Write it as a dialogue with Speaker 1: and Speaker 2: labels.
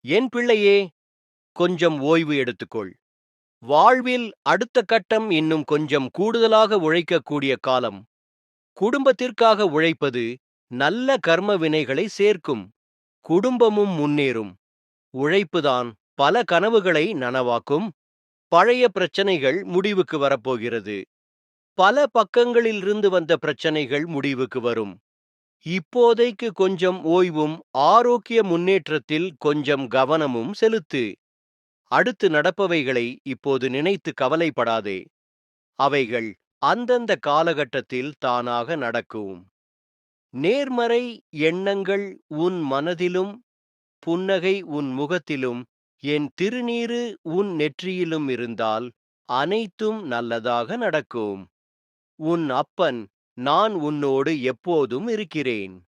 Speaker 1: என் பிள்ளையே, கொஞ்சம் ஓய்வு எடுத்துக்கொள். வாழ்வில் அடுத்த கட்டம் இன்னும் கொஞ்சம் கூடுதலாக உழைக்கக்கூடிய காலம். குடும்பத்திற்காக உழைப்பது நல்ல கர்ம வினைகளை சேர்க்கும். குடும்பமும் முன்னேறும். உழைப்புதான் பல கனவுகளை நனவாக்கும். பழைய பிரச்சனைகள் முடிவுக்கு வரப்போகிறது. பல பக்கங்களிலிருந்து வந்த பிரச்சனைகள் முடிவுக்கு வரும். இப்போதைக்கு கொஞ்சம் ஓய்வும் ஆரோக்கிய முன்னேற்றத்தில் கொஞ்சம் கவனமும் செலுத்து. அடுத்து நடப்பவைகளை இப்போது நினைத்து கவலைப்படாதே. அவைகள் அந்தந்த காலகட்டத்தில் தானாக நடக்கும். நேர்மறை எண்ணங்கள் உன் மனதிலும், புன்னகை உன் முகத்திலும், என் திருநீறு உன் நெற்றியிலும் இருந்தால் அனைத்தும் நல்லதாக நடக்கும். உன் அப்பன் நான் உன்னோடு எப்போதும் இருக்கிறேன்.